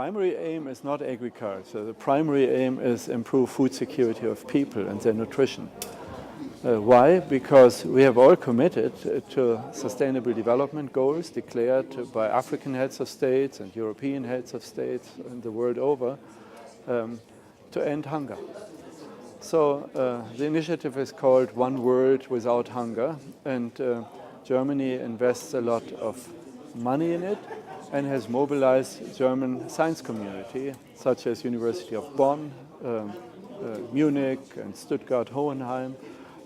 primary aim is not agriculture. The primary aim is improve food security of people and their nutrition. Why? Because we have all committed to sustainable development goals declared by African heads of states and European heads of states and the world over to end hunger. So the initiative is called One World Without Hunger, and Germany invests a lot of money in it and has mobilized German science community, such as University of Bonn, Munich and Stuttgart-Hohenheim,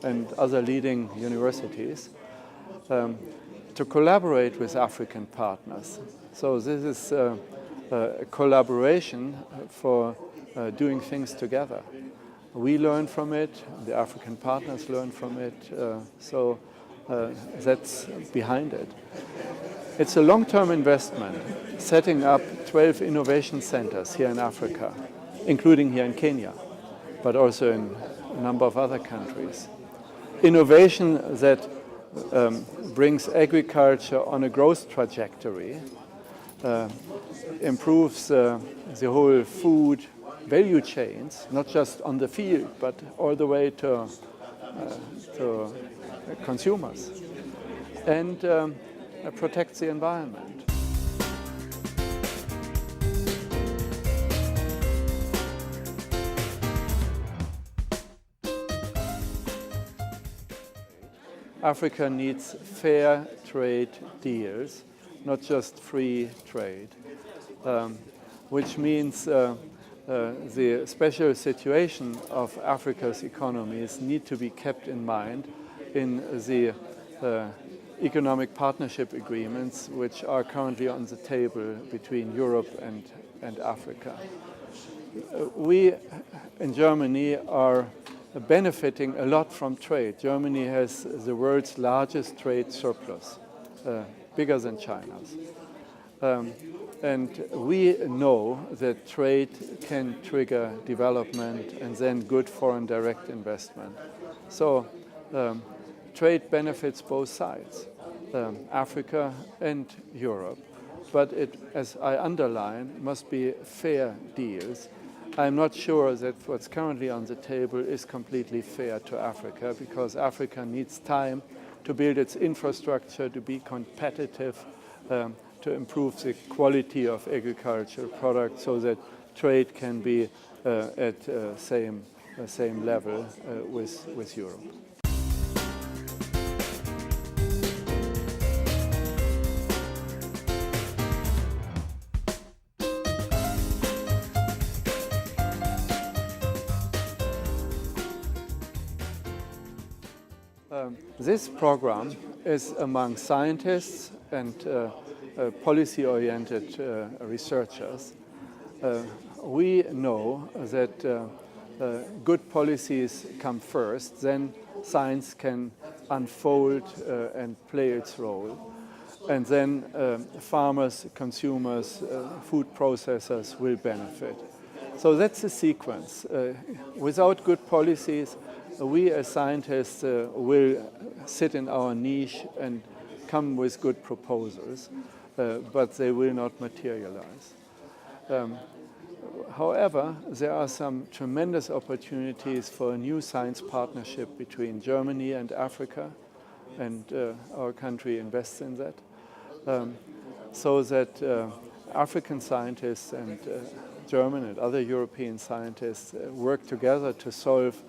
and other leading universities to collaborate with African partners. So this is a collaboration for doing things together. We learn from it, the African partners learn from it, so that's behind it. It's a long-term investment, setting up 12 innovation centers here in Africa, including here in Kenya, but also in a number of other countries. Innovation that brings agriculture on a growth trajectory, improves the whole food value chains, not just on the field, but all the way to consumers, and protects the environment. Africa needs fair trade deals, not just free trade, which means the special situation of Africa's economies need to be kept in mind in the economic partnership agreements which are currently on the table between Europe and Africa. We in Germany are benefiting a lot from trade. Germany has the world's largest trade surplus, bigger than China's. And we know that trade can trigger development and then good foreign direct investment. So trade benefits both sides, Africa and Europe. But it, as I underline, must be fair deals. I'm not sure that what's currently on the table is completely fair to Africa, because Africa needs time to build its infrastructure, to be competitive, to improve the quality of agricultural products so that trade can be at same level with Europe. This program is among scientists and policy-oriented researchers. We know that good policies come first, then science can unfold and play its role, and then farmers, consumers, food processors will benefit. So that's the sequence. Without good policies, we as scientists will sit in our niche and come with good proposals, but they will not materialize. However, there are some tremendous opportunities for a new science partnership between Germany and Africa, and our country invests in that, so that African scientists and German and other European scientists work together to solve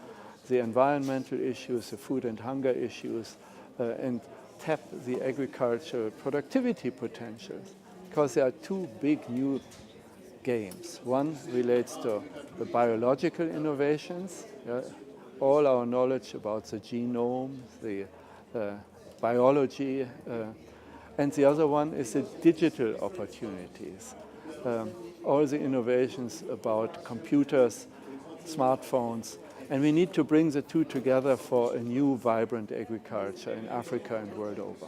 the environmental issues, the food and hunger issues, and tap the agricultural productivity potentials. Because there are two big new games. One relates to the biological innovations, all our knowledge about the genome, the biology, and the other one is the digital opportunities. All the innovations about computers, smartphones, and we need to bring the two together for a new, vibrant agriculture in Africa and world over.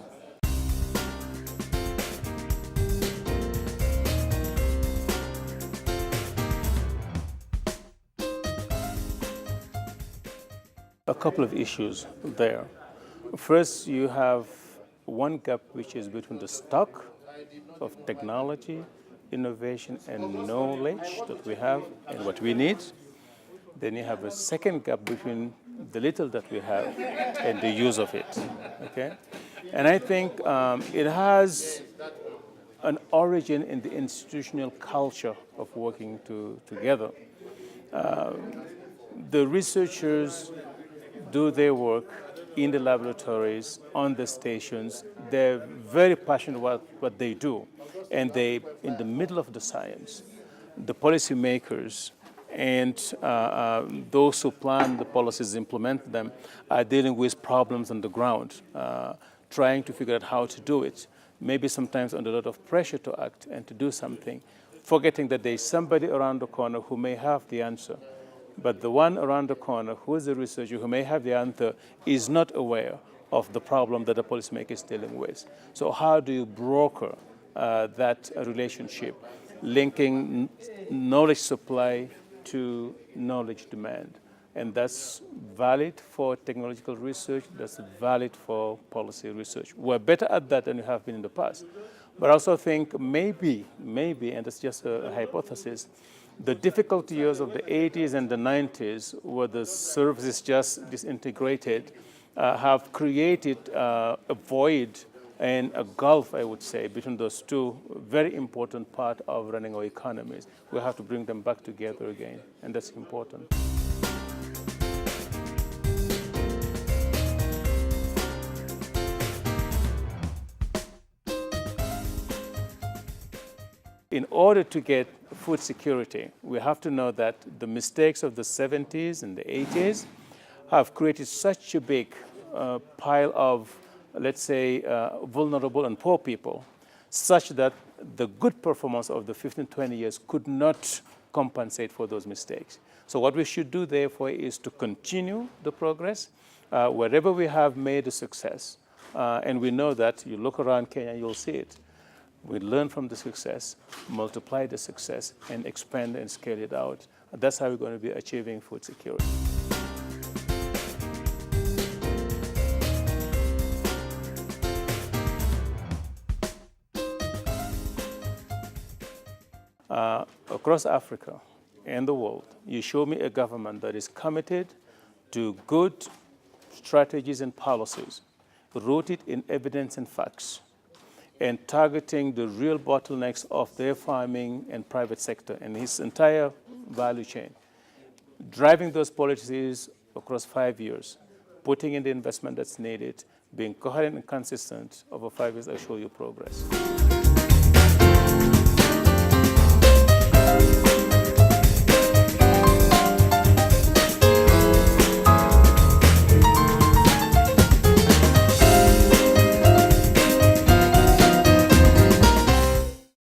A couple of issues there. First, you have one gap which is between the stock of technology innovation and knowledge that we have and what we need. Then you have a second gap between the little that we have and the use of it, okay? And I think it has an origin in the institutional culture of working together. The researchers do their work in the laboratories, on the stations. They're very passionate about what they do. And they, in the middle of the science, the policymakers and those who plan the policies, implement them, are dealing with problems on the ground, trying to figure out how to do it. Maybe sometimes under a lot of pressure to act and to do something, forgetting that there's somebody around the corner who may have the answer. But the one around the corner, who is the researcher who may have the answer, is not aware of the problem that the policymaker is dealing with. So how do you broker that relationship, linking knowledge supply to knowledge demand? And that's valid for technological research, that's valid for policy research. We're better at that than we have been in the past. But I also think maybe, and that's just a hypothesis, the difficult years of the 80s and the 90s, where the services just disintegrated, have created a void and a gulf, I would say, between those two very important parts of running our economies. We have to bring them back together again, and that's important. In order to get food security, we have to know that the mistakes of the 70s and the 80s have created such a big pile of, let's say, vulnerable and poor people, such that the good performance of the 15, 20 years could not compensate for those mistakes. So what we should do, therefore, is to continue the progress wherever we have made a success. And we know that you look around Kenya, you'll see it. We learn from the success, multiply the success, and expand and scale it out. That's how we're going to be achieving food security. Across Africa and the world, you show me a government that is committed to good strategies and policies, rooted in evidence and facts, and targeting the real bottlenecks of their farming and private sector and its entire value chain. Driving those policies across 5 years, putting in the investment that's needed, being coherent and consistent over 5 years, I'll show you progress.